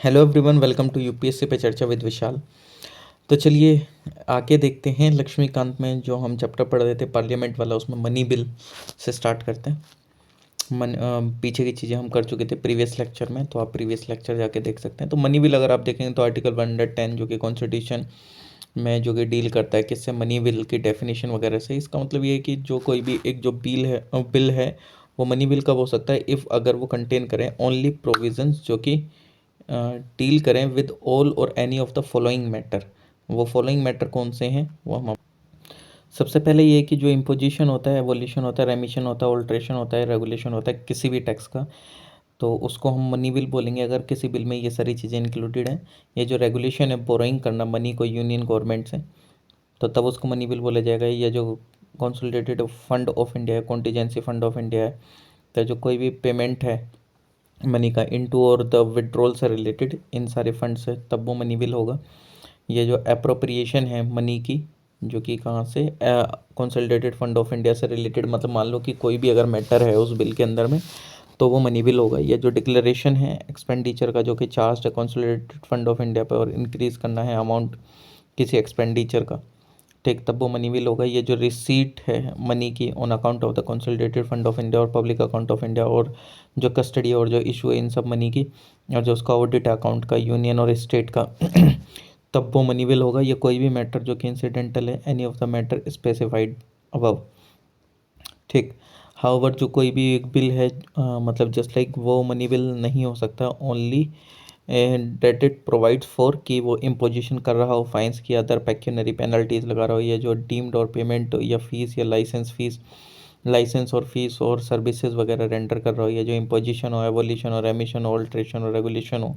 Hello everyone, welcome to UPSC पे चर्चा with विशाल। तो चलिए आगे देखते हैं लक्ष्मीकांत में जो हम चैप्टर पढ़ रहे थे पार्लियामेंट वाला, उसमें मनी बिल से स्टार्ट करते हैं। पीछे की चीज़ें हम कर चुके थे प्रीवियस लेक्चर में, तो आप प्रीवियस लेक्चर जाके देख सकते हैं। तो मनी बिल अगर आप देखेंगे तो आर्टिकल 110 जो कि कॉन्स्टिट्यूशन में जो कि डील करता है किससे, मनी बिल की डेफिनेशन वगैरह से। इसका मतलब ये है कि जो कोई भी एक जो बिल है वो मनी बिल कब हो सकता है, इफ़ अगर वो कंटेन करें ओनली प्रोविजंस जो कि डील करें विद ऑल और any of the following matter. वो फॉलोइंग मैटर कौन से हैं वो हम सबसे पहले ये कि जो इम्पोजिशन होता है, एवोल्यूशन होता है, रेमिशन होता है, ऑल्ट्रेशन होता है, रेगुलेशन होता है किसी भी टैक्स का, तो उसको हम मनी बिल बोलेंगे अगर किसी बिल में ये सारी चीज़ें इंक्लूडेड हैं। ये जो रेगुलेशन है, बोरोइंग करना मनी को यूनियन गवर्नमेंट से, तो तब उसको मनी बिल बोला जाएगा। या जो कंसोलिडेटेड फंड ऑफ इंडिया है, कॉन्टीजेंसी फंड ऑफ इंडिया है, तो जो कोई भी पेमेंट है मनी का इनटू और द विड्रॉल से रिलेटेड इन सारे फंड से, तब वो मनी बिल होगा। ये जो अप्रोप्रिएशन है मनी की, जो कि कहाँ से, कंसोलिडेटेड फंड ऑफ इंडिया से रिलेटेड, मतलब मान लो कि कोई भी अगर मैटर है उस बिल के अंदर में, तो वो मनी बिल होगा। ये जो डिक्लेरेशन है एक्सपेंडिचर का जो कि चार्ज है कंसोलिडेटेड फंड ऑफ इंडिया पर और इंक्रीज़ करना है अमाउंट किसी एक्सपेंडिचर का, ठीक, तब वो मनी बिल होगा। ये जो रिसीट है मनी की on account of the consolidated fund of India और पब्लिक अकाउंट ऑफ इंडिया, और जो कस्टडी और जो इशू है इन सब मनी की, और जो उसका ऑडिट अकाउंट का यूनियन और स्टेट का तब वो मनी बिल होगा। ये कोई भी मैटर जो कि इंसिडेंटल है, any of the matter specified above, ठीक। हाउवर जो कोई भी एक बिल है, मतलब जस्ट लाइक वो मनी बिल नहीं हो सकता only that it provides for कि वो इम्पोजिशन कर रहा हो फाइन्स की, अदर पेक्यूनरी पेनल्टीज लगा रहा हो, या जो डीम्ड और पेमेंट या फीस या लाइसेंस और फीस और सर्विसेज वगैरह रेंडर कर रहा हो, या जो इम्पोजिशन हो, एवोल्यूशन और एमिशन और ऑल्ट्रेशन और रेगुलेशन हो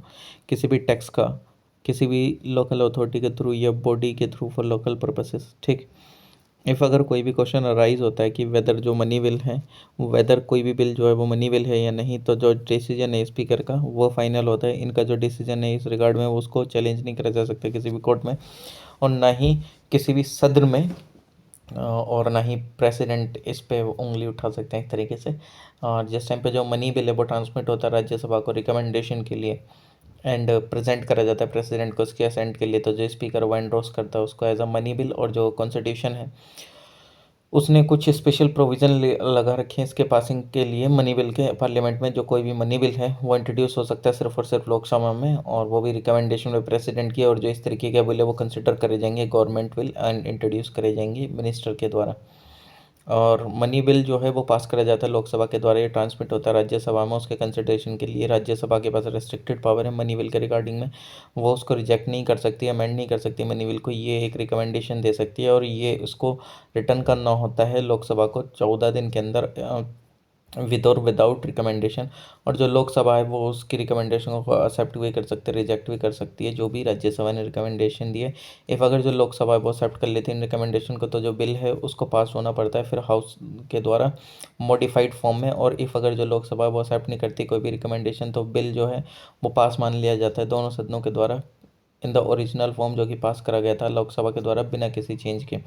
किसी भी टैक्स का, किसी भी लोकल अथॉरिटी के थ्रू या बॉडी के थ्रू फॉर लोकल पर्पसेस, ठीक। इफ़ अगर कोई भी क्वेश्चन अराइज होता है कि वेदर जो मनी बिल है, वेदर कोई भी बिल जो है वो मनी बिल है या नहीं, तो जो डिसीजन है स्पीकर का वो फाइनल होता है। इनका जो डिसीजन है इस रिगार्ड में उसको चैलेंज नहीं करा जा सकता किसी भी कोर्ट में, और ना ही किसी भी सदन में, और ना ही प्रेसिडेंट इस पे उंगली उठा सकते हैं एक तरीके से। और जिस टाइम पे जो मनी बिल है वो ट्रांसमिट होता है राज्यसभा को रिकमेंडेशन के लिए, एंड प्रेजेंट करा जाता है प्रेसिडेंट को उसके असेंट के लिए, तो जो स्पीकर वो एंडोर्स करता है उसको एज अ मनी बिल। और जो कॉन्स्टिट्यूशन है उसने कुछ स्पेशल प्रोविज़न लगा रखे हैं इसके पासिंग के लिए। मनी बिल के पार्लियामेंट में जो कोई भी मनी बिल है वो इंट्रोड्यूस हो सकता है सिर्फ और सिर्फ लोकसभा में, और वो भी रिकमेंडेशन में प्रेसिडेंट की। और जो इस तरीके के बिल है वो कंसिडर करे जाएंगे गवर्नमेंट बिल एंड इंट्रोड्यूस करे जाएंगे मिनिस्टर के द्वारा। और मनी बिल जो है वो पास करा जाता है लोकसभा के द्वारा, ये ट्रांसमिट होता है राज्यसभा में उसके कंसिडरेशन के लिए। राज्यसभा के पास रेस्ट्रिक्टेड पावर है मनी बिल के रिगार्डिंग में, वो उसको रिजेक्ट नहीं कर सकती, अमेंड नहीं कर सकती मनी बिल को, ये एक रिकमेंडेशन दे सकती है। और ये उसको रिटर्न करना होता है लोकसभा को 14 दिन के अंदर, विद और विदाउट रिकमेंडेशन। और जो लोकसभा है वो उसकी रिकमेंडेशन को एक्सेप्ट भी कर सकते हैं, रिजेक्ट भी कर सकती है जो भी राज्यसभा ने रिकमेंडेशन दी है। इफ़ अगर जो लोकसभा है वो एक्सेप्ट कर लेती है इन रिकमेंडेशन को, तो जो बिल है उसको पास होना पड़ता है फिर हाउस के द्वारा मॉडिफाइड फॉर्म में। और इफ़ अगर जो लोकसभा है वो एक्सेप्ट नहीं करती कोई भी रिकमेंडेशन, तो बिल जो है वो पास मान लिया जाता है दोनों सदनों के द्वारा इन द ओरिजिनल फॉर्म जो कि पास करा गया था लोकसभा के द्वारा बिना किसी चेंज के।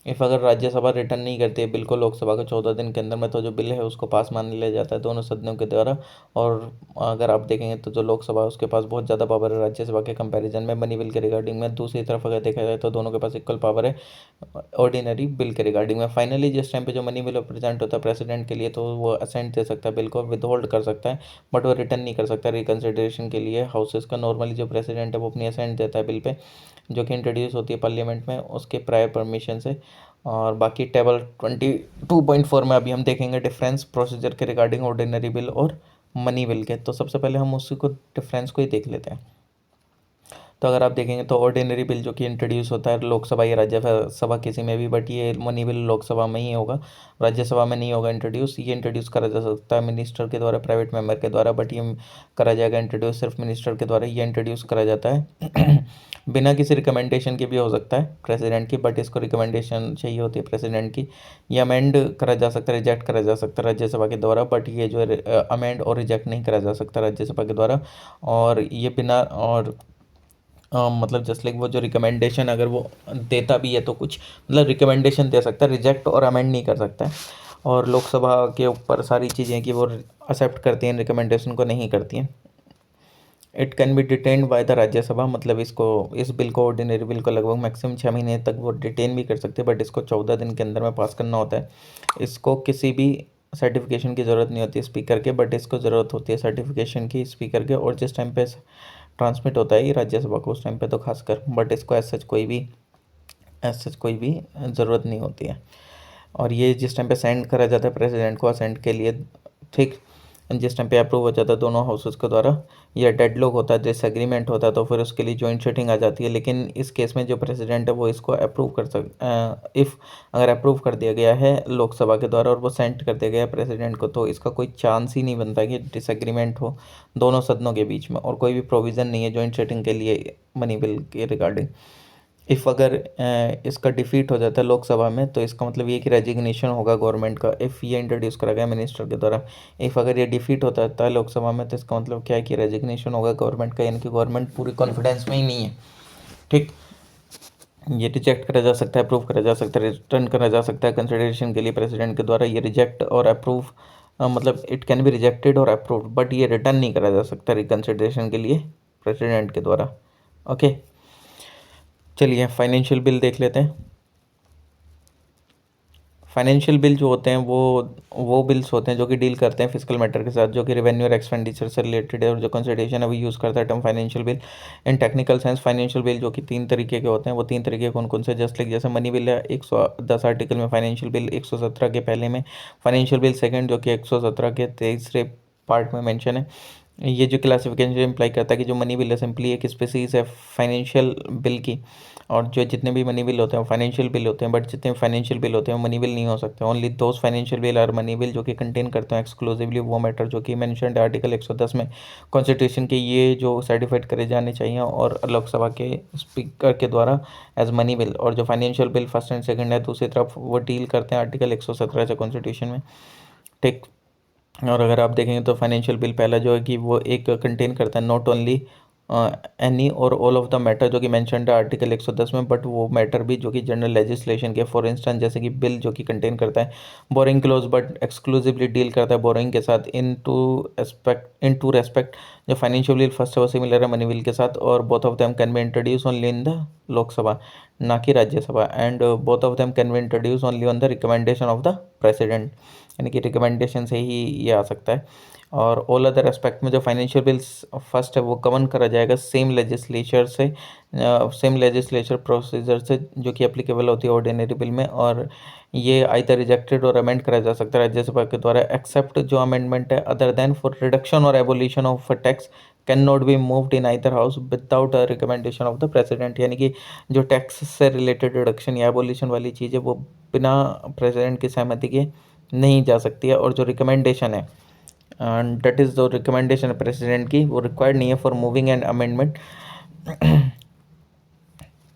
इफ़ अगर राज्यसभा रिटर्न नहीं करती है बिल को लोकसभा को 14 दिन के अंदर में, तो जो बिल है उसको पास मान लिया जाता है दोनों सदनों के द्वारा। और अगर आप देखेंगे तो जो लोकसभा है उसके पास बहुत ज़्यादा पावर है राज्यसभा के कंपैरिजन में मनी बिल के रिगार्डिंग में। दूसरी तरफ अगर देखा जाए तो दोनों के पास इक्वल पावर है ऑर्डिनरी बिल के रिगार्डिंग में। फाइनली जिस टाइम पे जो मनी बिल प्रेजेंट होता है प्रेसिडेंट के लिए, तो वो असेंट दे सकता है बिल को, विद होल्ड कर सकता है, बट वो रिटर्न नहीं कर सकता रिकन्सिडरेशन के लिए हाउसेस का। नॉर्मली जो प्रेसिडेंट है वो अपनी असेंट देता है बिल पे जो कि इंट्रोड्यूस होती है पार्लियामेंट में उसके प्रायर परमिशन से। और बाकी टेबल 22.4 में अभी हम देखेंगे डिफरेंस प्रोसीजर के रिगार्डिंग ऑर्डिनरी बिल और मनी बिल के। तो सबसे पहले हम उसी को डिफरेंस को ही देख लेते हैं। तो अगर आप देखेंगे तो ऑर्डिनरी बिल जो कि इंट्रोड्यूस होता है लोकसभा या राज्यसभा किसी में भी, बट ये मनी बिल लोकसभा में ही होगा, राज्यसभा में नहीं होगा इंट्रोड्यूस। ये इंट्रोड्यूस करा जा सकता है मिनिस्टर के द्वारा, प्राइवेट मेंबर के द्वारा, बट ये करा जाएगा इंट्रोड्यूस सिर्फ मिनिस्टर के द्वारा। ये इंट्रोड्यूस करा जाता है बिना किसी रिकमेंडेशन के भी हो सकता है प्रेसिडेंट की, बट इसको रिकमेंडेशन चाहिए होती है प्रेसिडेंट की। ये अमेंड करा जा सकता है, रिजेक्ट करा जा सकता है राज्यसभा के द्वारा, बट ये जो है अमेंड और रिजेक्ट नहीं करा जा सकता राज्यसभा के द्वारा। और ये बिना और मतलब जस्ट लाइक वो जो रिकमेंडेशन अगर वो देता भी है तो कुछ मतलब रिकमेंडेशन दे सकता है, रिजेक्ट और अमेंड नहीं कर सकता है। और लोकसभा के ऊपर सारी चीज़ें कि वो एक्सेप्ट करती हैं रिकमेंडेशन को, नहीं करती हैं। It can be detained by the Rajya Sabha, मतलब इसको, इस बिल को, ऑर्डिनरी बिल को लगभग मैक्सिमम 6 महीने तक वो डिटेन भी कर सकते हैं, बट इसको 14 दिन के अंदर में पास करना होता है। इसको किसी भी सर्टिफिकेशन की ज़रूरत नहीं होती है स्पीकर के, बट इसको ज़रूरत होती है सर्टिफिकेशन की स्पीकर के, और जिस टाइम पे ट्रांसमिट होता है ये राज्यसभा को उस टाइम पे तो खासकर, बट इसको एज सच कोई भी ज़रूरत नहीं होती है। और ये जिस टाइम पे सेंड करा जाता है प्रेसिडेंट को असेंट के लिए, ठीक, जिस टाइम पे अप्रूव हो जाता है दोनों हाउसेस के द्वारा, या डेडलॉक होता है, डिसएग्रीमेंट होता है, तो फिर उसके लिए जॉइंट सिटिंग आ जाती है। लेकिन इस केस में जो प्रेसिडेंट है वो इसको अप्रूव इफ़ अगर अप्रूव कर दिया गया है लोकसभा के द्वारा और वो सेंड कर दिया गया है प्रेसिडेंट को, तो इसका कोई चांस ही नहीं बनता कि डिसएग्रीमेंट हो दोनों सदनों के बीच में, और कोई भी प्रोविज़न नहीं है जॉइंट सिटिंग के लिए मनी बिल के रिगार्डिंग। इफ़ अगर इसका डिफीट हो जाता है लोकसभा में, तो इसका मतलब ये कि रेजिग्नेशन होगा गवर्नमेंट का, इफ़ ये इंट्रोड्यूस करा गया मिनिस्टर के द्वारा। इफ़ अगर ये डिफीट होता है लोकसभा में, तो इसका मतलब क्या है कि रेजिग्नेशन होगा गवर्नमेंट का, यानी कि गवर्नमेंट पूरी कॉन्फिडेंस में ही नहीं है, ठीक। ये रिजेक्ट करा जा सकता है, अप्रूव करा जा सकता है, रिटर्न करा जा सकता है कंसिडरेशन के लिए प्रेसिडेंट के द्वारा। ये रिजेक्ट और अप्रूव, मतलब इट कैन बी रिजेक्टेड और अप्रूव्ड, बट ये रिटर्न नहीं करा जा सकता रिकंसिडरेशन के लिए प्रेसिडेंट के द्वारा। ओके, चलिए फाइनेंशियल बिल देख लेते हैं। फाइनेंशियल बिल जो होते हैं वो बिल्स होते हैं जो कि डील करते हैं फिजिकल मैटर के साथ, जो कि रेवेन्यू और एक्सपेंडिचर से रिलेटेड है, और जो कंसिडरेशन है वो यूज़ करता है टर्म फाइनेंशियल बिल। इन टेक्निकल सेंस फाइनेंशियल बिल जो कि 3 तरीके के होते हैं, वो 3 तरीके कौन कौन से, जस्ट लाइक जैसे मनी बिल है 110 आर्टिकल में, फाइनेंशियल बिल 117 के पहले में, फाइनेंशियल बिल सेकेंड जो कि 117 के तीसरे पार्ट में मेंशन है। ये जो क्लासिफिकेशन इम्प्लाई करता है कि जो मनी बिल है सिंपली एक स्पीसीज है फाइनेंशियल बिल की, और जो जितने भी मनी बिल होते हैं वो फाइनेंशियल बिल होते हैं, बट जितने फाइनेंशियल बिल होते हैं वो मनी बिल नहीं हो सकते। ओनली दोज फाइनेंशियल बिल और मनी बिल जो कि कंटेन करते हैं एक्सक्लूसिवली वो मैटर जो कि मेंशन्ड आर्टिकल 110 में कॉन्स्टिट्यूशन के, ये जो सर्टिफाइड करे जाने चाहिए और लोकसभा के स्पीकर के द्वारा एज मनी बिल। और जो financial bill first and second है दूसरी तरफ वो डील करते हैं आर्टिकल 117 से कॉन्स्टिट्यूशन में, ठीक। और अगर आप देखेंगे तो फाइनेंशियल बिल पहला जो है कि वो एक कंटेन करता है नॉट ओनली एनी और ऑल ऑफ द मैटर जो कि मेंशन्ड है आर्टिकल 110 में, बट वो मैटर भी जो कि जनरल लेजिस्लेशन के, फॉर इंस्टेंस जैसे कि बिल जो कि कंटेन करता है boring close, but exclusively deal करता है बोरिंग के साथ इन टू रेस्पेक्ट। जो फाइनेंशियल बिल फर्स्ट है वो सिमिलर है मनी बिल के साथ, और both of them can be introduce only in the Lok Sabha ना कि Rajya Sabha, and both of them can be introduce only on the recommendation of the president, यानी कि रिकमेंडेशन से ही ये आ सकता है। और ऑल अदर एस्पेक्ट में जो फाइनेंशियल बिल्स फर्स्ट है वो कवन करा जाएगा सेम लेजिस्लेचर प्रोसीजर से जो कि एप्लीकेबल होती है ऑर्डिनरी बिल में, और ये आइदर रिजेक्टेड और अमेंड करा जा सकता है राज्यसभा के द्वारा, एक्सेप्ट जो अमेंडमेंट है अदर देन फॉर रिडक्शन और abolition of tax can not be moved in either house without a recommendation of the president, यानी कि जो टैक्स से रिलेटेड रिडक्शन या एबोलिशन वाली चीज़ है वो बिना प्रेसिडेंट की सहमति के नहीं जा सकती है। और जो रिकमेंडेशन है एंड दैट इज़ जो रिकमेंडेशन प्रेसिडेंट की वो रिक्वायर्ड नहीं है फॉर मूविंग एंड अमेंडमेंट,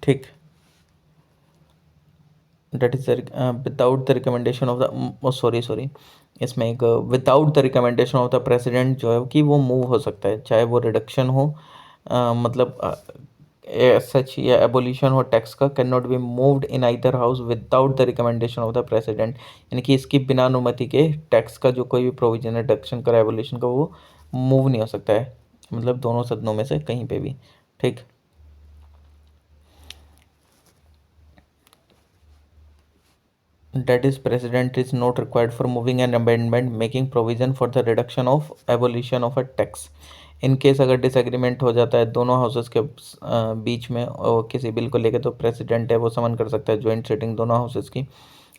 ठीक। That is without the recommendation of the sorry इसमें एक without the recommendation of the president जो है कि वो मूव हो सकता है, चाहे वो रिडक्शन हो मतलब सच या एबोलिशन हो टैक्स का, can not be moved in either house without the recommendation of the president, यानी कि इसकी बिना अनुमति के टैक्स का जो कोई भी प्रोविजन है रिडक्शन का एबोलिशन का वो मूव नहीं हो सकता है, मतलब दोनों सदनों में से कहीं पे भी, ठीक। that is president is not required for moving an amendment making provision for the reduction of abolition of a tax in case अगर डिसएग्रीमेंट हो जाता है दोनों हाउसेस के बीच में और किसी बिल को लेकर, तो प्रेसिडेंट है वो समन कर सकता है ज्वाइंट सिटिंग दोनों हाउसेस की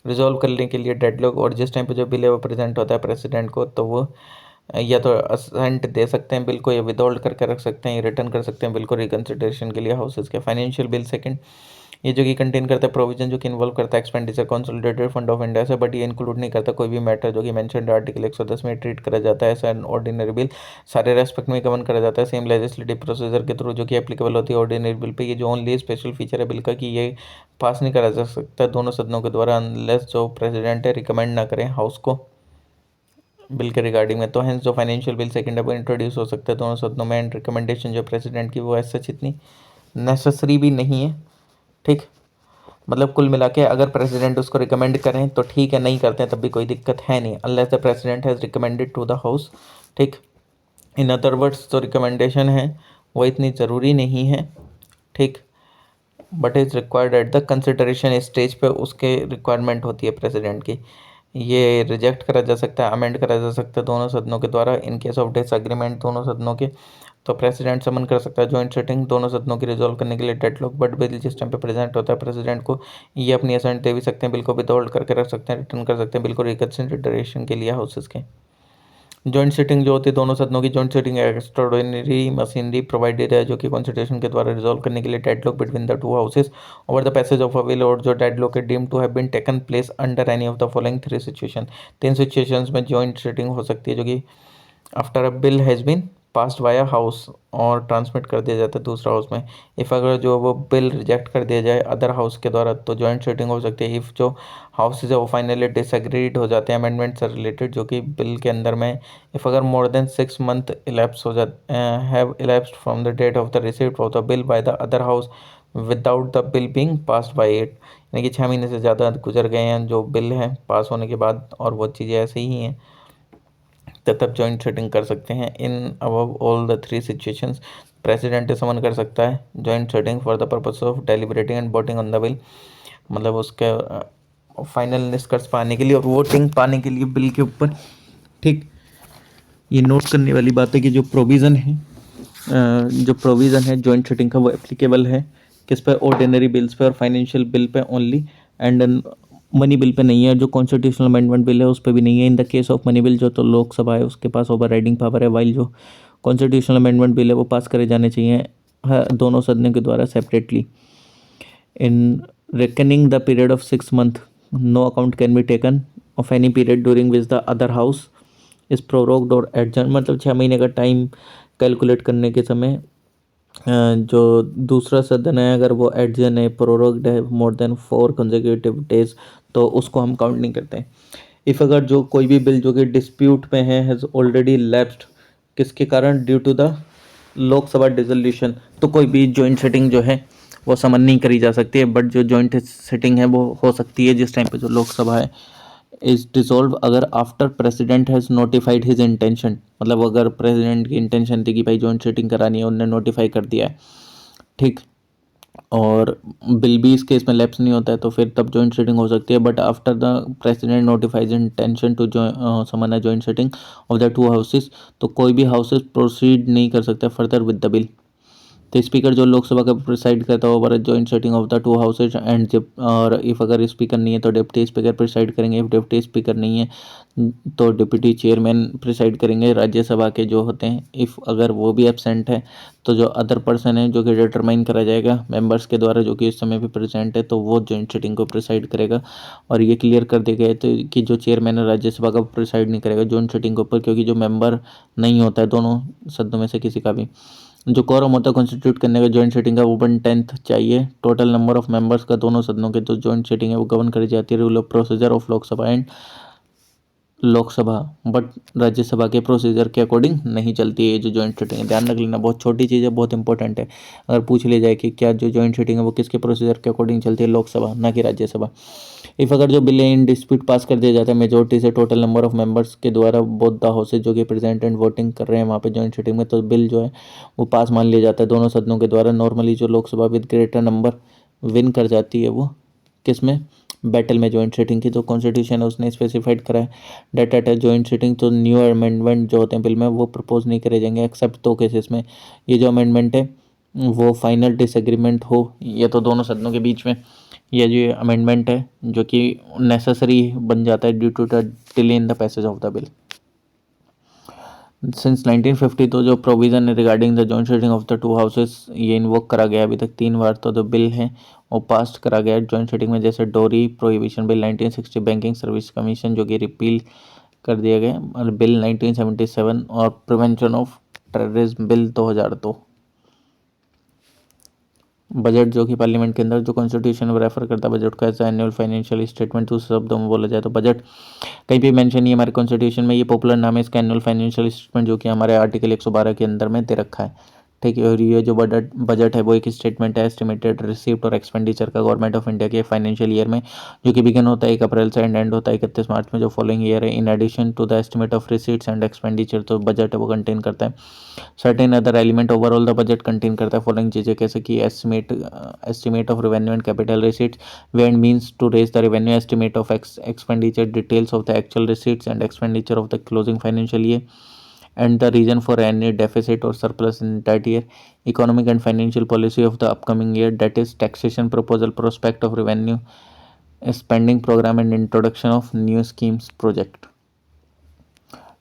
रिजॉल्व करने के लिए डेडलॉक, और जिस टाइम पे जो बिल है वो प्रेजेंट होता है प्रेसिडेंट को, तो वो या तो असेंट दे सकते हैं बिल को, या विदहोल्ड करके रख सकते हैं, या रिटर्न कर सकते हैं बिल को रिकंसिडरेशन के लिए हाउसेस के। फाइनेंशियल बिल सेकंड ये जो कि कंटेन करता है प्रोविजन जो कि इन्वॉल्व करता है expenditure consolidated fund of India से, बट ये इंक्लूड नहीं करता कोई भी मैटर जो कि मेंशन्ड आर्टिकल 110 में ट्रीट करा जाता है एज एन ऑर्डिनरी बिल, सारे रेस्पेक्ट में कवर करा जाता है सेम लेजिस्लेटिव प्रोसीजर के थ्रू जो कि एप्लीकेबल होती है ऑर्डिनरी बिल पे। ये जो ओनली स्पेशल फीचर है बिल का कि ये पास नहीं करा जा सकता दोनों सदनों के द्वारा अनलेस जो प्रेसिडेंट है रिकमेंड ना करें हाउस को बिल के रिगार्डिंग में, तो हेंस जो फाइनेंशियल बिल सेकंड है वो इंट्रोड्यूस हो सकता है दोनों सदनों में, एंड रिकमेंडेशन जो प्रेसिडेंट की वो ऐसा इतनी नेसेसरी भी नहीं है, ठीक। मतलब कुल मिला के अगर प्रेसिडेंट उसको रिकमेंड करें तो ठीक है, नहीं करते हैं तब भी कोई दिक्कत है नहीं, unless the president has recommended to the house, ठीक। इन अदर वर्ड्स जो रिकमेंडेशन है वो इतनी ज़रूरी नहीं है, ठीक, but is required at the consideration stage पे उसके रिक्वायरमेंट होती है प्रेसिडेंट की। ये रिजेक्ट करा जा सकता है, अमेंड करा जा सकता है दोनों सदनों के द्वारा। इन केस ऑफ डिसएग्रीमेंट दोनों सदनों के, तो प्रेसिडेंट समन कर सकता है जॉइंट सिटिंग दोनों सदनों की रिजॉल्व करने के लिए डेडलॉक। बट बिल जिस टाइम पे प्रेजेंट होता है प्रेसिडेंट को ये अपनी असेंट दे भी सकते हैं, बिल को विदहोल्ड करके रख सकते हैं, रिटर्न कर सकते हैं बिल को रिकंसिडरेशन के लिए हाउसेस के। जॉइंट सिटिंग जो होती है दोनों सदनों की, joint sitting extraordinary machinery provided है जो कि कॉन्स्टिट्यूशन के द्वारा रिजॉल्व करने के लिए deadlock between the two houses over the passage of a bill, और जो डेडलॉक है deem to have been taken place under any of the following three situation. तीन सिचुएशंस में जॉइंट सिटिंग हो सकती है, जो कि after a bill has been passed via house और ट्रांसमिट कर दिया जाता है दूसरा हाउस में। इफ़ अगर जो वो बिल रिजेक्ट कर दिया जाए अदर हाउस के द्वारा तो जॉइंट सिटिंग हो सकती है। इफ़ जो हाउसेज है वो फाइनली डिसएग्रीड हो जाते हैं अमेंडमेंट से रिलेटेड जो कि बिल के अंदर में। इफ़ अगर मोर देन 6 मंथ इलेप्स हो जाते have elapsed from the date of the receipt of the bill by the other house without the bill being passed by it, यानी कि 6 महीने से ज़्यादा गुजर गए हैं जो बिल है पास होने के बाद और वो चीज़ें ऐसे ही हैं, तब जॉइंट सिटिंग कर सकते हैं। In above all the three situations president summon कर सकता है joint sitting for the purpose of deliberating and voting on the bill, मतलब उसके फाइनल निष्कर्ष पाने के लिए और वोटिंग पाने के लिए बिल के ऊपर, ठीक। ये नोट करने वाली बात है कि जो प्रोविज़न है जॉइंट सिटिंग का वो एप्लीकेबल है किस पे, ऑर्डिनरी बिल्स पे और financial bill pay only, and money bill पे नहीं है। जो कॉन्स्टिट्यूशनल अमेंडमेंट बिल है उस पर भी नहीं है। In the case of money bill जो तो लोकसभा है उसके पास ओवर राइडिंग पावर है, वाइल जो कॉन्स्टिट्यूशनल अमेंडमेंट बिल है वो पास करे जाने चाहिए दोनों सदनों के द्वारा separately. In reckoning the period of 6 month, no account can be taken of any period during which the other house is prorogued or adjourned, मतलब 6 महीने का टाइम कैलकुलेट करने के समय जो दूसरा सदन है अगर वो एडजन है, प्रोरोग्ड है मोर देन 4 कंसेक्यूटिव डेज तो उसको हम काउंट नहीं करते हैं। इफ़ अगर जो कोई भी बिल जो कि डिस्प्यूट में है हैज़ ऑलरेडी लैप्स्ड किसके कारण, due to the Lok Sabha dissolution, तो कोई भी जॉइंट सिटिंग जो है वो समन नहीं करी जा सकती है। बट जो जॉइंट सिटिंग है वो हो सकती है जिस टाइम पे जो लोकसभा है इज डिसॉल्व अगर after president has notified his intention, मतलब अगर प्रेसिडेंट की इंटेंशन थी कि भाई जॉइंट सिटिंग करानी है, उन्होंने नोटिफाई कर दिया है, ठीक, और बिल भी इस केस में लैप्स नहीं होता है तो फिर तब जॉइंट सिटिंग हो सकती है। But after the president notifies intention to summon a joint sitting of the two houses, तो कोई भी हाउसेस प्रोसीड नहीं कर सकता फर्दर विद द बिल। तो स्पीकर जो लोकसभा का प्रिसाइड करता है over joint sitting of the two houses, and जब और इफ़ अगर स्पीकर नहीं है तो डिप्टी स्पीकर प्रिसाइड करेंगे। इफ़ डिप्टी स्पीकर नहीं है तो डिप्टी चेयरमैन प्रिसाइड करेंगे राज्यसभा के जो होते हैं। इफ़ अगर वो भी एब्सेंट है तो जो अदर पर्सन है जो कि डिटरमाइन करा जाएगा मेंबर्स के द्वारा जो कि इस समय भी प्रेजेंट है तो वो जॉइंट सिटिंग को प्रिसाइड करेगा। और ये क्लियर कर दिया गया है तो कि जो चेयरमैन है राज्यसभा का प्रिसाइड नहीं करेगा जॉइंट सिटिंग के ऊपर, क्योंकि जो मेंबर नहीं होता है दोनों सदनों में से किसी का भी, जो कोरम होता है कॉन्स्टिट्यूट करने का जॉइंट सिटिंग का वो 1/10 चाहिए। टोटल नंबर ऑफ मेंबर्स का दोनों सदनों के जो जॉइंट सिटिंग है वो गवर्न करी जाती है rule of procedure of Lok Sabha and Lok Sabha, but Rajya Sabha के प्रोसीजर के अकॉर्डिंग नहीं चलती है जो जॉइंट सिटिंग है। ध्यान रख लेना, बहुत छोटी चीज़ है, बहुत इंपॉर्टेंट है। अगर पूछ लिया जाए कि क्या जो जॉइंट सिटिंग है वो किसके प्रोसीजर के अकॉर्डिंग चलती है, लोकसभा ना कि राज्यसभा। इफ़ अगर जो बिल इन डिस्प्यूट पास कर दिया जाता है मेजोरिटी से टोटल नंबर ऑफ मेंबर्स के द्वारा बोथ द हाउसेज जो कि प्रेजेंट एंड वोटिंग कर रहे हैं वहाँ पे जॉइंट सिटिंग में, तो बिल जो है वो पास मान लिया जाता है दोनों सदनों के द्वारा। नॉर्मली जो Lok Sabha with greater number win कर जाती है वो किस में, बैटल में जॉइंट सिटिंग की। तो कॉन्स्टिट्यूशन है उसने स्पेसिफाइड करा है डेट एट जॉइंट सिटिंग तो न्यू अमेंडमेंट जो होते हैं बिल में वो प्रपोज नहीं करे जाएंगे एक्सेप्ट दो केसेस में। ये जो अमेंडमेंट है वो फाइनल डिसएग्रीमेंट हो या तो दोनों सदनों के बीच में, ये जो अमेंडमेंट है जो कि नेसेसरी बन जाता है due to the delay in the passage of the bill. Since 1950 तो जो प्रोविज़न है regarding the joint sitting of the two houses ये इन्वोक करा गया अभी तक 3 बार। तो जो बिल है वो पास करा गया जॉइंट सिटिंग में, जैसे डोरी prohibition bill 1960, banking service commission जो कि रिपील कर दिया गया, और बिल 1977 और prevention of terrorism bill 2002। Budget जो कि पार्लियामेंट के अंदर जो कॉन्स्टिट्यूशन में रेफर करता है बजट को एज एनुअल फाइनेंशियल स्टेटमेंट, दूसरे शब्दों में बोला जाए तो बजट। कहीं भी मेंशन नहीं है हमारे कॉन्स्टिट्यूशन में, ये पॉपुलर नाम है इसका एनुअल फाइनेंशियल स्टेटमेंट जो कि हमारे आर्टिकल 112 के अंदर में दे रखा है, ठीक है। और ये जो बजट बजट है वो एक स्टेटमेंट है एस्टिमेटेड रिसीप्ट और एक्सपेंडिचर का गवर्नमेंट ऑफ इंडिया के फाइनेंशियल ईयर में, जो कि बिगिन होता है 1 अप्रैल से एंड होता है 31 मार्च में, जो फॉलोइंग ईयर है। In addition to the estimate of receipts and expenditure, तो बजट है वो कंटेन करता है certain other element. Overall the budget contain करता है फॉलोइंग चीज़ें, कैसे कि estimate of revenue and capital receipts, way and means to raise the revenue, estimate of expenditure, details of the actual receipts and expenditure of the closing financial year and the reason for any deficit or surplus in that year, economic and financial policy of the upcoming year, that is taxation proposal, prospect of revenue, spending program and introduction of new schemes project।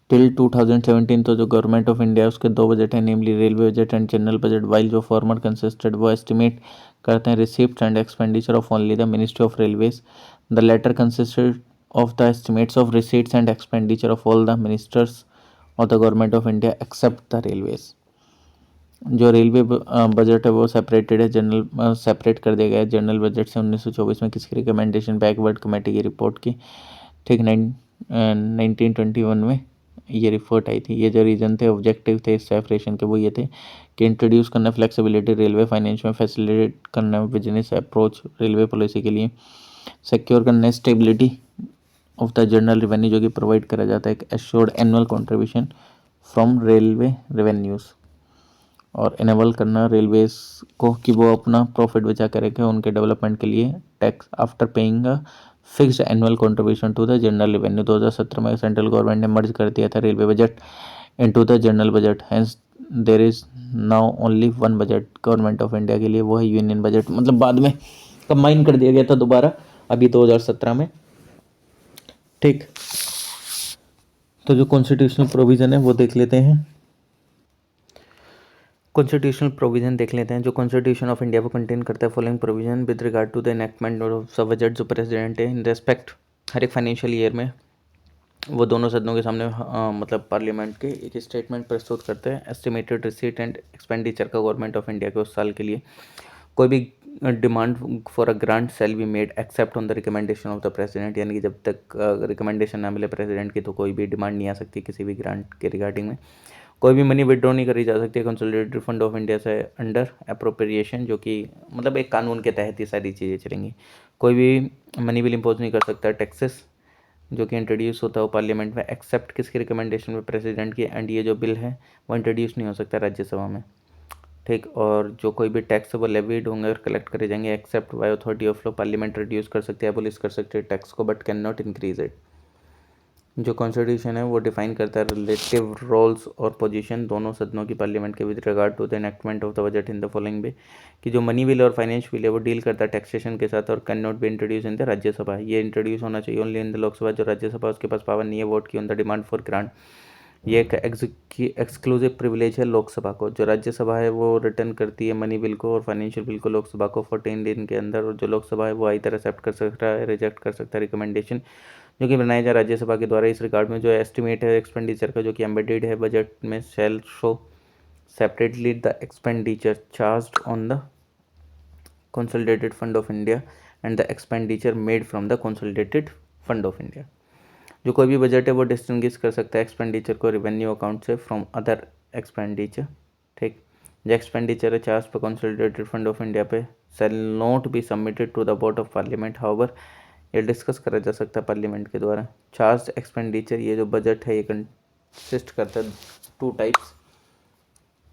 Till 2017 तो जो government of India उसके दो budget हैं, namely railway budget and general budget. While जो former consisted वो estimate करते हैं receipt and expenditure of only the ministry of railways, the latter consisted of the estimates of receipts and expenditure of all the ministers of the government of India except the railways. जो railway budget है वो separated है, general separate कर दिया गया है general budget से 1924 में, किसकी रिकमेंडेशन, बैकवर्ड कमेटी की रिपोर्ट की। ठीक, 1921 में ये रिपोर्ट आई थी। ये जो रीजन थे, ऑब्जेक्टिव थे इस सेपरेशन के, वो ये थे कि इंट्रोड्यूस करना फ्लेक्सिबिलिटी रेलवे फाइनेंस में, फैसिलिटेट करना बिजनेस अप्रोच रेलवे पॉलिसी के लिए, सिक्योर करना stability of the general revenue जो कि प्रोवाइड करा जाता है, एक assured annual contribution from railway revenues, और इनेबल करना रेलवेज को कि वो अपना प्रॉफिट बचा कर रखें उनके डेवलपमेंट के लिए, tax after paying a fixed annual contribution to the general revenue. 2017 में सेंट्रल गवर्नमेंट ने मर्ज कर दिया था railway budget into the general budget, hence there is now only one budget government of India के लिए, वो है यूनियन बजट। मतलब बाद में कंबाइन कर दिया गया था दोबारा अभी 2017 में। ठीक, तो जो कॉन्स्टिट्यूशनल प्रोविज़न है वो देख लेते हैं। कॉन्स्टिट्यूशनल प्रोविज़न देख लेते हैं जो कॉन्स्टिट्यूशन ऑफ इंडिया को कंटेन करता है following provision with regard to the enactment of budget. जो प्रेसिडेंट है इन रेस्पेक्ट हर एक फाइनेंशियल ईयर में वो दोनों सदनों के सामने मतलब पार्लियामेंट के एक स्टेटमेंट प्रस्तुत करते हैं एस्टिमेटेड रिसीट एंड एक्सपेंडिचर का गवर्नमेंट ऑफ इंडिया के उस साल के लिए। कोई भी demand for a grant shall be made except on the recommendation of the president, यानी कि जब तक रिकमेंडेशन ना मिले प्रेसिडेंट की तो कोई भी डिमांड नहीं आ सकती किसी भी ग्रांट के रिगार्डिंग में। कोई भी मनी विड्रॉ नहीं करी जा सकती कंसोलिडेटेड फंड ऑफ इंडिया से अंडर अप्रोप्रिएशन, जो कि मतलब एक कानून के तहत ये सारी चीज़ें चलेंगी। कोई भी मनी बिल इम्पोज नहीं कर सकता टैक्सेस जो कि इंट्रोड्यूस होता है पार्लियामेंट में एक्सेप्ट किसकी रिकमेंडेशन में, प्रेसिडेंट की। एंड ये जो बिल है वो इंट्रोड्यूस नहीं हो सकता राज्यसभा में। ठीक, और जो कोई भी टैक्स वो लेविड होंगे और कलेक्ट करे जाएंगे except by authority of law. Parliament reduce कर सकते हैं, एबोलिश कर सकते हैं टैक्स को, but can not increase it. जो कॉन्स्टिट्यूशन है वो डिफाइन करता है रिलेटिव रोल्स और पोजीशन दोनों सदनों की पार्लियामेंट के with regard to the enactment of the budget in the following way, कि जो मनी बिल और फाइनेंस बिल है वो डील करता है टैक्सेशन के साथ और can not be introduce in the Rajya Sabha. ये इंट्रोड्यूस होना चाहिए ओनली इन द लोकसभा। जो राज्यसभा उसके पास पावर नहीं है वोट की on the demand for grant. ये एक एक्सक्लूसिव प्रिविलेज है लोकसभा को। जो राज्यसभा है वो रिटर्न करती है मनी बिल को और फाइनेंशियल बिल को लोकसभा को 14 दिन के अंदर, और जो लोकसभा है वो आइदर एक्सेप्ट कर सकता है रिजेक्ट कर सकता है रिकमेंडेशन जो कि बनाया जाए राज्यसभा के द्वारा। इस रिगार्ड में जो एस्टिमेट है एक्सपेंडिचर का जो कि एम्बेडेड है बजट में, shall show separately the expenditure charged on the consolidated fund of India and the expenditure made from the consolidated fund of India. जो कोई भी बजट है वो डिस्टिंग्विश कर सकता है एक्सपेंडिचर को रेवेन्यू अकाउंट से फ्रॉम अदर एक्सपेंडिचर। ठीक, जो एक्सपेंडिचर है चार्ज पर कंसोलिडेटेड फंड ऑफ इंडिया पे shall not be submitted to the board of parliament, however ये डिस्कस करा जा सकता है पार्लियामेंट के द्वारा। चार्ज एक्सपेंडिचर, ये जो बजट है ये कंसिस्ट करता है टू टाइप्स।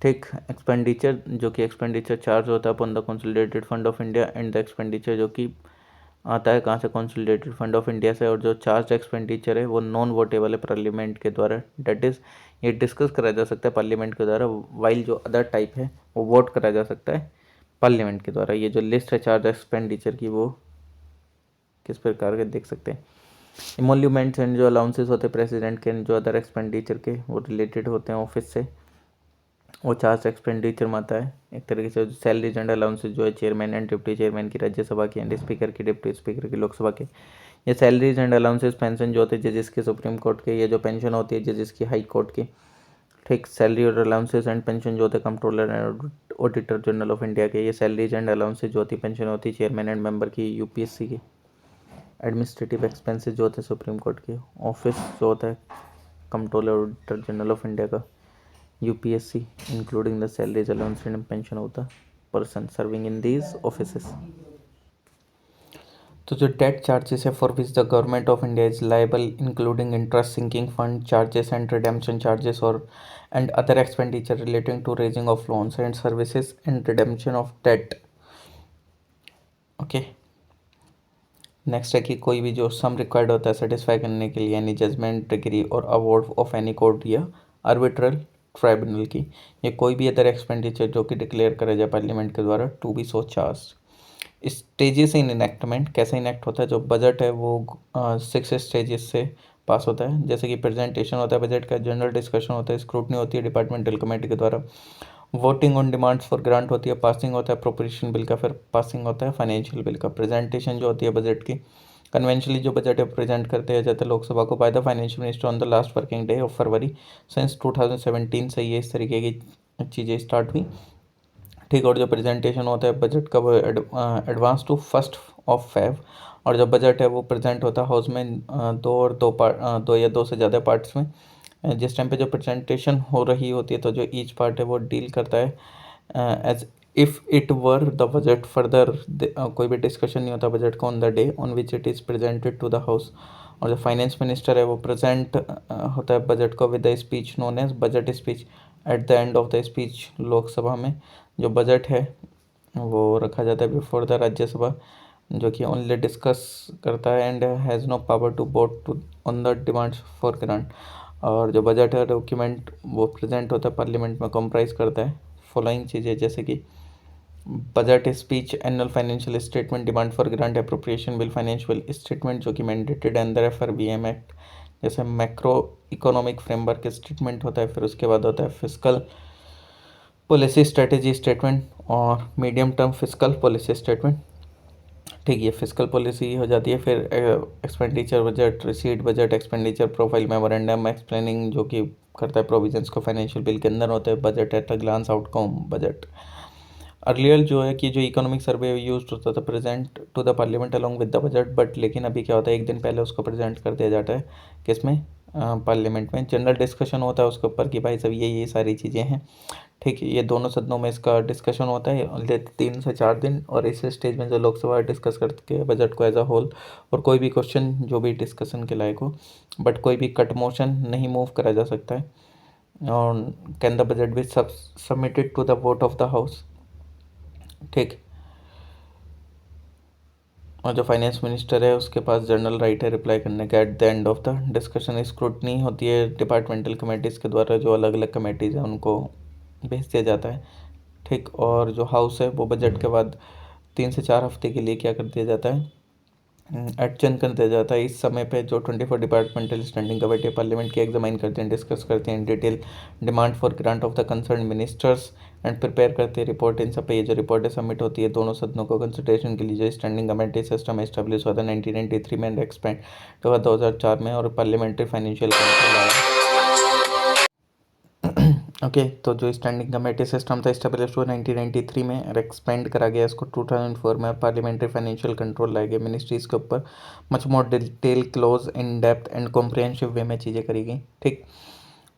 ठीक, एक्सपेंडिचर जो कि एक्सपेंडिचर चार्ज होता है upon the consolidated fund of India, and the expenditure जो कि आता है कहाँ से, कंसोलिडेटेड फंड ऑफ इंडिया से। और जो चार्ज एक्सपेंडिचर है वो नॉन वोटेबल है पार्लियामेंट के द्वारा, डेट इज़ ये डिस्कस करा जा सकता है पार्लियामेंट के द्वारा, वाइल जो अदर टाइप है वो वोट करा जा सकता है पार्लियामेंट के द्वारा। ये जो लिस्ट है चार्ज एक्सपेंडिचर की वो किस प्रकार के देख सकते हैं। इमोल्यूमेंट्स एंड जो अलाउंसेस होते हैं प्रेसिडेंट के जो अदर एक्सपेंडिचर के वो रिलेटेड होते हैं ऑफिस से, वो चार्ज एक्सपेंडिचर में आता है। एक तरीके से सैलरीज एंड अलाउंसेस जो है चेयरमैन एंड डिप्टी चेयरमैन की राज्यसभा की एंड स्पीकर की डिप्टी स्पीकर की लोकसभा के। ये सैलरीज एंड अलाउंसेस पेंशन जो होते हैं जजेस के सुप्रीम कोर्ट के, ये जो पेंशन होती है जजेस की हाई कोर्ट की। ठीक, सैलरी और अलाउंसेस एंड पेंशन जो होते हैं controller and auditor general of India के। ये सैलरीज एंड अलाउंसेस जो होती है पेंशन होती है चेयरमैन एंड मेंबर की यूपीएससी की। एडमिनिस्ट्रेटिव एक्सपेंसेस जो होते हैं सुप्रीम कोर्ट के। ऑफिस जो होता है controller auditor general of India का, UPSC, including the salaries, allowance and pension of the person serving in these offices. तो जो डेट चार्जेस है for which the government of India is liable including interest sinking fund charges and redemption charges और and other expenditure relating to raising of loans and services and redemption of debt. Okay, next है कि कोई भी जो सम required होता है satisfy करने के लिए एनी जजमेंट डिग्री और अवार्ड ऑफ एनी कोर्ट या आर्बिट्रल ट्राइब्यूनल की, या कोई भी अदर एक्सपेंडिचर जो कि डिक्लेयर करा जाए पार्लियामेंट के द्वारा to be so charge. Stages in enactment कैसे इनेक्ट होता है, जो बजट है वो 6 स्टेजेस से पास होता है. जैसे कि प्रेजेंटेशन होता है बजट का, जनरल डिस्कशन होता है, स्क्रूटनी होती है डिपार्टमेंटल कमेटी के द्वारा, voting on demands for grant होती है, पासिंग होता है अप्रोप्रिएशन बिल का, फिर पासिंग होता है फाइनेंशियल बिल का. प्रेजेंटेशन जो होती है बजट की, कन्वेंशनली जो बजट है प्रेजेंट करते हैं जाते हैं लोकसभा को by the financial minister on the last working day of February. Since 2017 से ये इस तरीके की चीज़ें स्टार्ट हुई. ठीक, और जो प्रेजेंटेशन होता है बजट का वो एडवांस टू 1 Feb. और जब बजट है वो प्रेजेंट होता है हाउस में दो या दो से ज़्यादा पार्ट्स में. जिस टाइम पे जो प्रेजेंटेशन हो रही होती है तो जो ईच पार्ट है वो डील करता है as if it were the budget. Further कोई भी डिस्कशन नहीं होता बजट का on the day on which it is presented to the house. और जो फाइनेंस मिनिस्टर है वो प्रेजेंट होता है बजट को with the speech known as budget speech. At the end of the speech Lok Sabha में जो बजट है वो रखा जाता है बिफोर द राज्यसभा, जो कि ओनली डिस्कस करता है and has no power to vote to on the demands for grant. और जो बजट है डॉक्यूमेंट वो प्रेजेंट होता है पार्लियामेंट में कंप्राइज करता है फॉलोइंग चीज़ें, जैसे कि budget speech, annual financial statement, demand for grant, appropriation bill, financial statement जो कि मैंडेटेड अंडर FRBM एक्ट, जैसे मैक्रो इकोनॉमिक फ्रेमवर्क स्टेटमेंट होता है. फिर उसके बाद होता है फिस्कल पॉलिसी स्ट्रेटेजी स्टेटमेंट और medium term fiscal policy statement. ठीक, ये फिस्कल पॉलिसी हो जाती है. फिर expenditure budget, receipt budget, expenditure profile memorandum explaining जो कि करता है प्रोविजंस को फाइनेंशियल बिल के अंदर होते हैं. Budget at a glance outcome budget. Earlier जो है कि जो इकोनॉमिक सर्वे यूज होता था present to the parliament along with the budget, but लेकिन अभी क्या होता है एक दिन पहले उसको प्रेजेंट कर दिया जाता है किसमें, पार्लियामेंट में. जनरल डिस्कशन होता है उसके ऊपर कि भाई सब ये सारी चीज़ें हैं. ठीक, ये दोनों सदनों में इसका डिस्कशन होता है 3 से 4 दिन. और इस स्टेज में जो लोकसभा डिस्कस करके बजट को एज अ होल, और कोई भी क्वेश्चन जो भी डिस्कशन के लायक हो, बट कोई भी कट मोशन नहीं मूव करा जा सकता है. और can the budget be submitted to the vote of the house. ठीक, और जो फाइनेंस मिनिस्टर है उसके पास जनरल राइट है रिप्लाई करने का at the end of the discussion. Scrutiny होती है डिपार्टमेंटल कमेटीज़ के द्वारा, जो अलग अलग कमेटीज़ हैं उनको भेज दिया जाता है. ठीक, और जो हाउस है वो बजट के बाद 3 से 4 हफ्ते के लिए क्या कर दिया जाता है, एडजर्न कर दिया जाता है. इस समय पे जो 24 डिपार्टमेंटल स्टैंडिंग कमेटी पार्लियामेंट की एग्जामाइन करते हैं, डिस्कस करते हैं in detail demand for grant of the concern ministers and prepare करते हैं रिपोर्ट. इन सब पे ये जो रिपोर्ट है सबमिट होती है दोनों सदनों को कंसिडरेशन के लिए. जो स्टैंडिंग कमेटी सिस्टम एस्टेब्लिश हुआ था 1993 में, एक्सपेंड हुआ 2004 में, और पार्लियामेंट्री फाइनेंशियल कंट्रोल आया. ओके, तो जो स्टैंडिंग कमेटी सिस्टम था इस्टेब्लिश हुआ 1993 में और एक्सपेंड करा गया इसको 2004 में. पार्लियामेंट्री फाइनेंशियल कंट्रोल लाए गए मिनिस्ट्रीज़ के ऊपर. Much more detail, close, in depth and comprehensive way में चीज़ें करी गई. ठीक,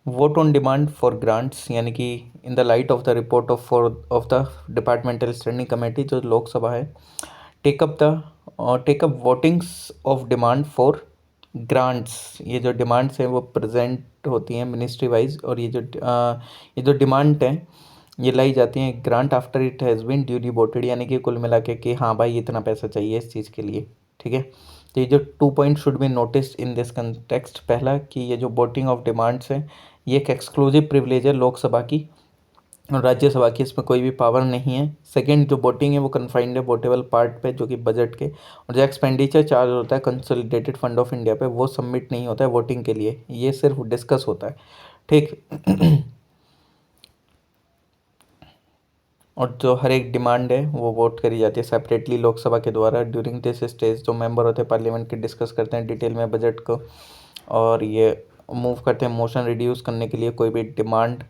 vote on demand for grants, यानी कि in the light of the report of the departmental standing committee, जो लोकसभा है, take up votings of demand for grants. ये जो डिमांड्स हैं वो प्रेजेंट होती हैं मिनिस्ट्री वाइज, और ये जो डिमांड है ये लाई जाती हैं grant after it has been duly voted, यानी कि कुल मिला के कि हाँ भाई इतना पैसा चाहिए इस चीज़ के लिए. ठीक है, तो ये जो 2 point should be noticed in this context. पहला कि ये जो वोटिंग ऑफ डिमांड्स है ये एक एक्सक्लूसिव प्रिविलेज है लोकसभा की, और राज्यसभा की इसमें कोई भी पावर नहीं है. सेकंड, जो वोटिंग है वो कन्फाइंड है वोटेबल पार्ट पे, जो कि बजट के. और जो एक्सपेंडिचर चार्ज होता है कंसोलिडेटेड फंड ऑफ इंडिया पे, वो सबमिट नहीं होता है वोटिंग के लिए, ये सिर्फ डिस्कस होता है. ठीक, और जो हर एक डिमांड है वो वोट करी जाती है सेपरेटली लोकसभा के द्वारा. ड्यूरिंग दिस स्टेज जो मेंबर होते हैं पार्लियामेंट के डिस्कस करते हैं डिटेल में बजट को, और ये मूव करते हैं मोशन रिड्यूस करने के लिए कोई भी डिमांड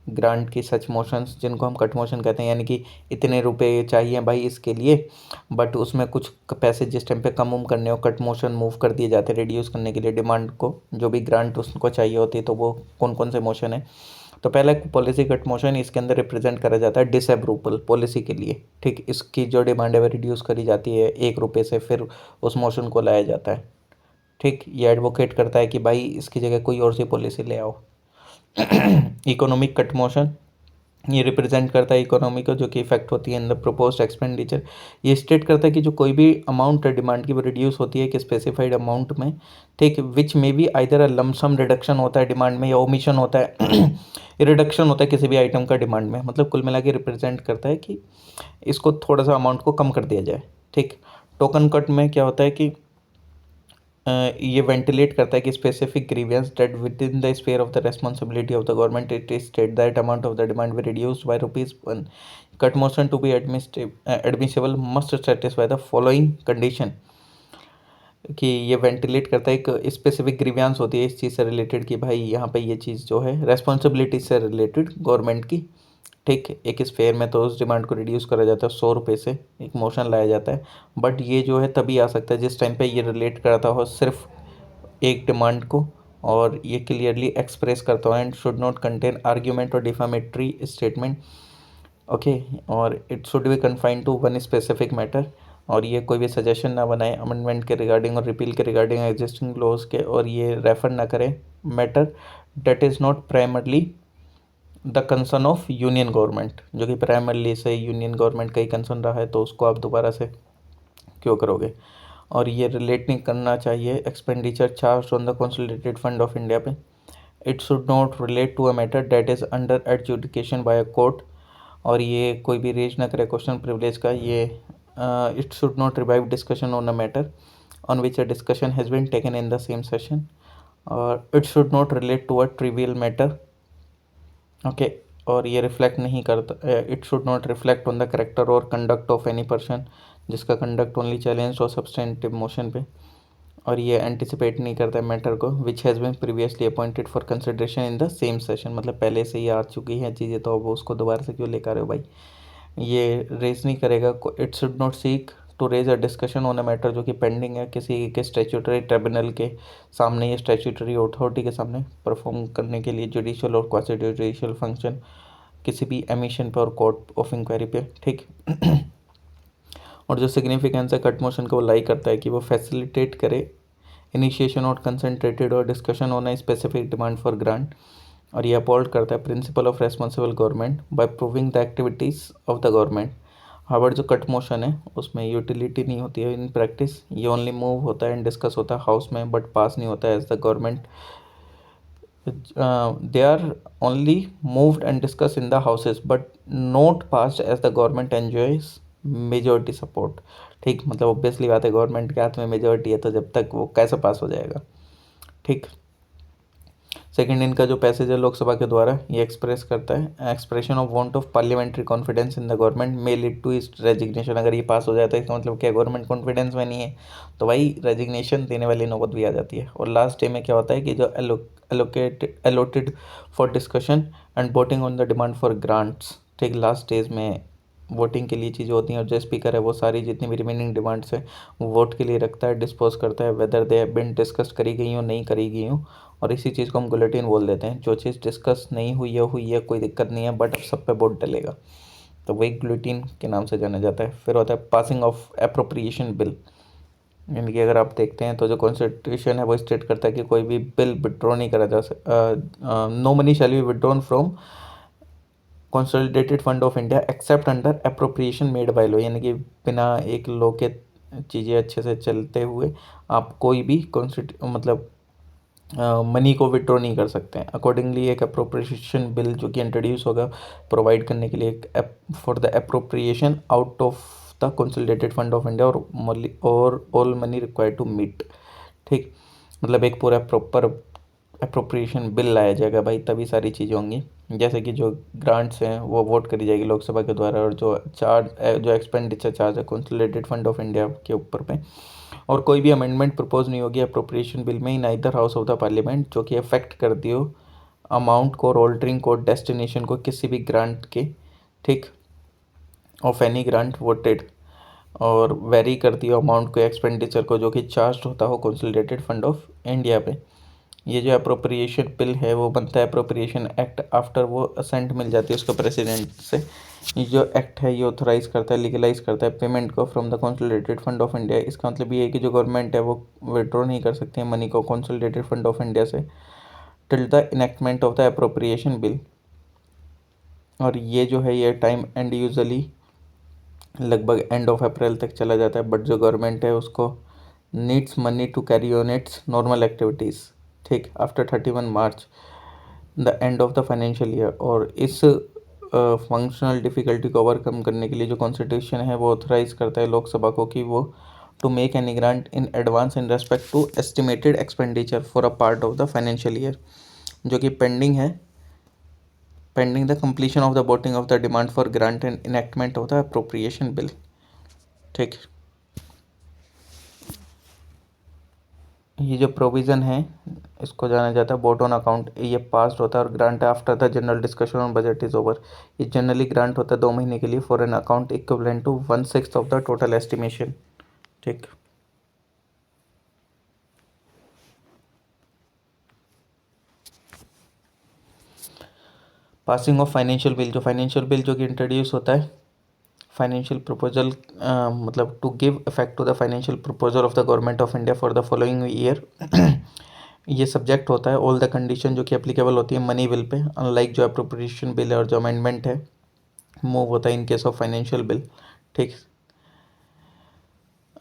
ग्रांट की. सच मोशंस जिनको हम कट मोशन कहते हैं, यानी कि इतने रुपए चाहिए भाई इसके लिए, बट उसमें कुछ पैसे जिस टाइम पे कम करने हो कट मोशन मूव कर दिए जाते हैं रिड्यूस करने के लिए डिमांड को. जो भी ग्रांट उसको चाहिए होती है, तो वो कौन कौन से मोशन है, तो पहला पॉलिसी कट मोशन, इसके अंदर रिप्रेजेंट करा जाता है डिसअप्रूवल पॉलिसी के लिए, ठीक। इसकी जो डिमांड है वो रिड्यूस करी जाती है 1 रुपये से, फिर उस मोशन को लाया जाता है, ठीक। ये एडवोकेट करता है कि भाई इसकी जगह कोई और सी पॉलिसी ले आओ। इकोनॉमिक कट मोशन, ये रिप्रेजेंट करता है इकोनॉमी को, जो कि इफेक्ट होती है इन द प्रोपोज्ड एक्सपेंडिचर। ये स्टेट करता है कि जो कोई भी अमाउंट है डिमांड की वो रिड्यूस होती है कि स्पेसिफाइड अमाउंट में, ठीक। विच में भी आइदर अ लमसम रिडक्शन होता है डिमांड में, या ओमिशन होता है, रिडक्शन होता है किसी भी आइटम का डिमांड में। मतलब कुल मिला के रिप्रेजेंट करता है कि इसको थोड़ा सा अमाउंट को कम कर दिया जाए, ठीक। टोकन कट में क्या होता है कि ये वेंटिलेट करता है कि specific grievance that within the sphere of the responsibility of the government it is state that amount of the demand be reduced by ₹1। Cut motion to be admissible must satisfy the following condition, कि ये ventilate करता है एक specific grievance होती है इस चीज़ से related कि भाई यहाँ पे ये चीज़ जो है रेस्पॉन्सिबिलिटी से रिलेटेड गवर्नमेंट की, ठीक। एक स्फेयर में तो उस डिमांड को रिड्यूस करा जाता है 100 रुपये से, एक मोशन लाया जाता है। बट ये जो है तभी आ सकता है जिस टाइम पे ये रिलेट करता हो सिर्फ एक डिमांड को, और ये क्लियरली एक्सप्रेस करता हो and should not contain argument और डिफामेटरी स्टेटमेंट, ओके। और it should be confined to one specific matter, और ये कोई भी सजेशन ना बनाए अमेंडमेंट के रिगार्डिंग और रिपील के रिगार्डिंग एग्जिस्टिंग लॉज के, और ये रेफर ना करें matter that is not primarily the concern of union government, जो कि प्राइमरली से यूनियन गवर्नमेंट का ही कंसर्न रहा है, तो उसको आप दोबारा से क्यों करोगे। और ये रिलेट नहीं करना चाहिए expenditure charge on the consolidated fund of India पे। It should not relate to a matter that is under adjudication by a court, और ये कोई भी रेज ना करे क्वेश्चन प्रिविलेज का। ये it should not revive discussion on a matter on which a discussion has been taken in the same session, और it should not relate to a trivial matter, okay. और ये reflect नहीं करता, it should not reflect on the character और conduct of any person जिसका conduct only challenge और substantive motion पे, और ये एंटिसिपेट नहीं करता है मैटर को which has been previously appointed for consideration in the same session, मतलब पहले से ही आ चुकी हैं चीज़ें तो अब उसको दोबारा से क्यों लेकर रहे हो भाई। ये रेज नहीं करेगा। It should not seek to raise a discussion on a matter जो कि पेंडिंग है किसी के स्टैट्यूटरी ट्रिब्यूनल के सामने, या स्टैट्यूटरी अथॉरिटी के सामने परफॉर्म करने के लिए जुडिशियल और क्वासी जुडिशियल फंक्शन किसी भी एमिशन पर और कोर्ट ऑफ इंक्वायरी पे, ठीक। और जो सिग्निफिकेंस है कट मोशन को वो लाई करता है कि वो फैसिलिटेट करे इनिशिएशन और कंसंट्रेटेड और discussion on a specific demand for grant, और ये अपॉल्ड करता है principle of responsible government by proving the activities of the government. Harvard जो कट मोशन है उसमें यूटिलिटी नहीं होती है इन प्रैक्टिस, ये ओनली मूव होता है एंड डिस्कस होता है हाउस में, बट पास नहीं होता है as the government. they are only moved and discussed in the houses but not passed as the government enjoys majority support, ठीक। मतलब ऑब्वियसली बात है गवर्नमेंट के हाथ में मेजोरिटी है तो जब तक वो कैसे पास हो जाएगा, ठीक। सेकेंड इनका जो पैसेज है लोकसभा के द्वारा ये एक्सप्रेस करता है expression of want of parliamentary confidence in the government may lead to its resignation. अगर ये पास हो जाए तो इसका मतलब क्या गवर्नमेंट कॉन्फिडेंस में नहीं है तो भाई रेजिग्नेशन देने वाली नौबत भी आ जाती है। और लास्ट डे में क्या होता है कि जो allotted for discussion and voting on the demand for grants, ठीक। लास्ट डेज में वोटिंग के लिए चीज़ें होती हैं और जो स्पीकर है वो सारी जितनी भी रिमेनिंग डिमांड्स हैं वो वोट के लिए रखता है, डिस्पोज करता है whether they have been discuss करी गई हो नहीं करी गई हो। और इसी चीज़ को हम गुलेटिन बोल देते हैं, जो चीज़ डिस्कस नहीं हुई है कोई दिक्कत नहीं है बट अब सब पे वोट डलेगा तो वही गुलेटिन के नाम से जाना जाता है। फिर होता है पासिंग ऑफ अप्रोप्रिएशन बिल, यानी कि अगर आप देखते हैं तो जो कॉन्स्टिट्यूशन है वो स्टेट करता है कि कोई भी बिल विड्रॉ नहीं करा जा सकता, no money shall be withdrawn from consolidated fund of India except under appropriation made by law, यानी कि बिना एक लॉ के चीज़ें अच्छे से चलते हुए आप कोई भी मतलब मनी को विड्रॉ नहीं कर सकते हैं। अकॉर्डिंगली एक अप्रोप्रिएशन बिल जो कि इंट्रोड्यूस होगा प्रोवाइड करने के लिए for the appropriation out of the consolidated fund of India और all money required to meet, ठीक। मतलब एक पूरा प्रॉपर अप्रोप्रिएशन बिल लाया जाएगा भाई तभी सारी चीज़ें होंगी। जैसे कि जो ग्रांट्स हैं वो वोट करी जाएगी लोकसभा के द्वारा, और जो जो एक्सपेंडिचर चार्ज है कंसोलिडेटेड फंड ऑफ इंडिया के ऊपर पे, और कोई भी अमेंडमेंट प्रपोज नहीं होगी अप्रोप्रिएशन बिल में in either house of the parliament जो कि अफेक्ट कर दियो अमाउंट को और ऑल्टरिंग को डेस्टिनेशन को किसी भी ग्रांट के, ठीक, ऑफ एनी ग्रांट वोटेड, और वेरी कर दियो अमाउंट को एक्सपेंडिचर को जो कि चार्ज होता हो कंसोलिडेटेड फंड ऑफ इंडिया पे। ये जो अप्रोप्रिएशन बिल है वो बनता है अप्रोप्रिएशन एक्ट आफ्टर वो असेंट मिल जाती है उसको प्रेसिडेंट से। ये जो एक्ट है ये ऑथोराइज करता है, लीगलाइज करता है पेमेंट को from the consolidated fund of India. इसका मतलब ये है कि जो गवर्नमेंट है वो विड्रॉ नहीं कर सकती है मनी को कंसोलिडेटेड फंड ऑफ इंडिया से till the enactment of the appropriation bill. और ये जो है ये टाइम एंड यूजुअली लगभग एंड ऑफ अप्रैल तक चला जाता है, बट जो गवर्नमेंट है उसको needs money to carry on its normal activities, ठीक, after 31 March the end of the financial year. और इस फंक्शनल डिफ़िकल्टी को ओवरकम करने के लिए जो कॉन्स्टिट्यूशन है वो ऑथराइज करता है लोकसभा को कि वो to make any grant in advance in respect to estimated expenditure for a part of the financial year, जो कि पेंडिंग है, pending the completion of the voting of the demand for grant and enactment of the appropriation bill, ठीक। ये जो provision है इसको जाना जाता है वोट ऑन अकाउंट। ये पास होता है और grant after the general discussion on budget is over. ये जनरली ग्रांट होता है 2 महीने के लिए for an account equivalent to 1/6 of the total estimation, ठीक। पासिंग ऑफ फाइनेंशियल बिल, जो फाइनेंशियल बिल जो कि इंट्रोड्यूस होता है फाइनेंशियल प्रपोजल मतलब to give effect to the financial proposal of the government of India for the following year. ये subject होता है ऑल द कंडीशन जो कि एप्लीकेबल होती है मनी बिल पे, अनलाइक जो अप्रोप्रिएशन बिल है और जो अमेंडमेंट है मूव होता है in case of financial bill, ठीक।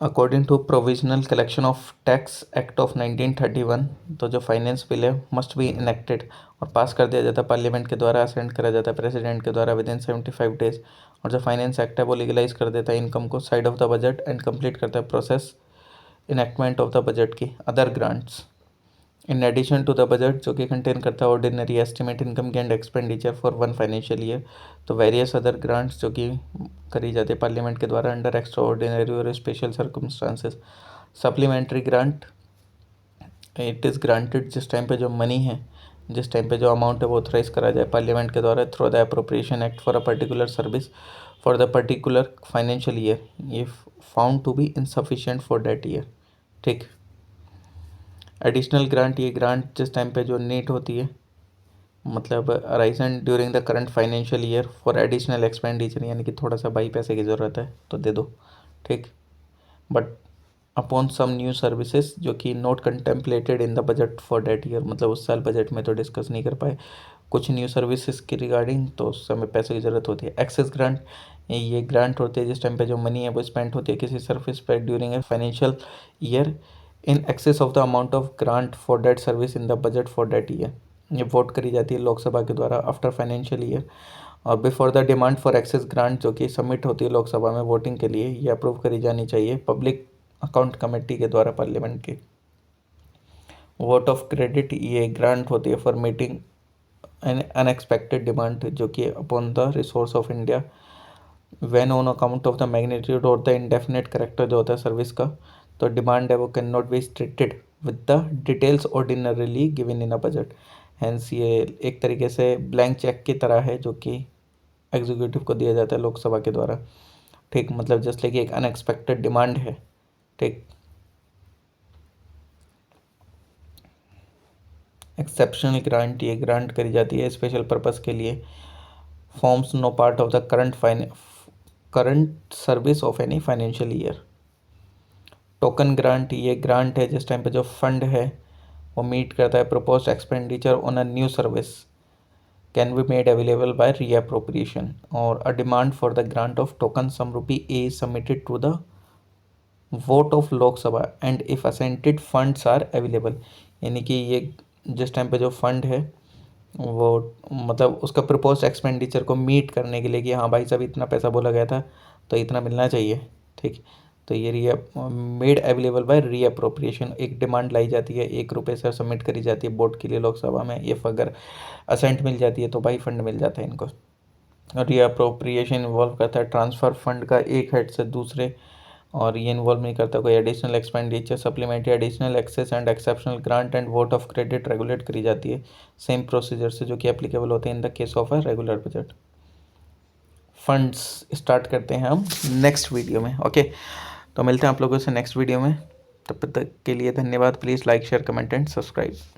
According to provisional collection of tax act of 1931, तो जो फाइनेंस बिल है मस्ट बी इनेक्टेड और पास कर दिया जाता है पार्लियामेंट के द्वारा, असेंट करा जाता है प्रेसिडेंट के द्वारा विद इन 75 डेज। और जो फाइनेंस एक्ट है वो लीगलाइज कर देता है इनकम को side of the budget and complete करता है process enactment of the budget की other grants in addition to the budget, जो कि कंटेन करता है ऑर्डिनरी एस्टिमेट इनकम की and expenditure for one financial year. तो वेरियस अदर ग्रांट्स जो कि करी जाती है पार्लियामेंट के द्वारा अंडर एक्स्ट्रा ऑर्डिनरी और special circumstances. Supplementary grant, it is granted जिस टाइम पे जो मनी है, जिस टाइम पे जो अमाउंट है वो ऑथराइज करा जाए पार्लियामेंट के द्वारा through the appropriation act for a particular service for the particular financial year, ये found to be insufficient for that year, ठीक। एडिशनल ग्रांट, ये ग्रांट जिस टाइम पे जो नीड होती है, मतलब arisen during the current financial year for additional expenditure, यानी कि थोड़ा सा भाई पैसे की ज़रूरत है तो दे दो, ठीक। But upon some new services जो कि not contemplated in the budget for that year, मतलब उस साल बजट में तो डिस्कस नहीं कर पाए कुछ न्यू सर्विसेज की रिगार्डिंग, तो उस समय पैसों की ज़रूरत होती है। एक्सेस ग्रांट, ये ग्रांट होती है जिस टाइम पे जो मनी है वो स्पेंड होती है किसी सर्विस पर during a financial year in excess of the amount of grant for debt service in the budget for that year. ये वोट करी जाती है लोकसभा के द्वारा आफ्टर फाइनेंशियल ईयर और before the demand for access grant जो कि सबमिट होती है लोकसभा में वोटिंग के लिए, ये अप्रूव करी जानी चाहिए पब्लिक अकाउंट कमेटी के द्वारा पार्लियामेंट के। वोट ऑफ क्रेडिट, ये ग्रांट होती है for meeting an unexpected demand जो कि upon the resource of India when on account of the magnitude और द इंडेफिनेट करेक्टर जो होता है सर्विस का, तो डिमांड है वो can not be restricted with the details ordinarily given in a budget. Hence ये एक तरीके से ब्लैंक चेक की तरह है जो कि एग्जीक्यूटिव को दिया जाता है लोकसभा के द्वारा, ठीक। मतलब जस्ट लाइक एक अनएक्सपेक्टेड डिमांड है, ठीक। एक्सेप्शनल ग्रांट, ये ग्रांट करी जाती है स्पेशल पर्पस के लिए, forms no part of the current service of any financial year. Token grant, ये ग्रांट है जिस टाइम पे जो फंड है वो मीट करता है proposed expenditure on a new service can be made available by reappropriation और a demand for the grant of token sum rupee a submitted to the vote of Lok Sabha and if assented funds are available. यानी कि ये जिस time पे जो fund है वो मतलब उसका प्रपोज्ड एक्सपेंडिचर को मीट करने के लिए कि हाँ भाई साहब इतना पैसा बोला गया था तो इतना मिलना चाहिए, ठीक। तो ये मेड अवेलेबल बाय रीअप्रोप्रिएशन, एक डिमांड लाई जाती है 1 रुपये से सबमिट करी जाती है वोट के लिए लोकसभा में, इफ़ अगर असेंट मिल जाती है तो भाई फंड मिल जाता है इनको। रीअप्रोप्रिएशन इन्वॉल्व करता है ट्रांसफ़र फंड का एक हेड से दूसरे, और ये इन्वॉल्व नहीं करता कोई additional expenditure. Supplementary, additional excess and exceptional grant and vote of credit regulate करी जाती है सेम प्रोसीजर से जो कि एप्लीकेबल होते हैं in the case of a regular budget. Funds start करते हैं हम नेक्स्ट वीडियो में, ओके। तो मिलते हैं आप लोगों से नेक्स्ट वीडियो में, तब तक के लिए धन्यवाद। Please like share comment and subscribe.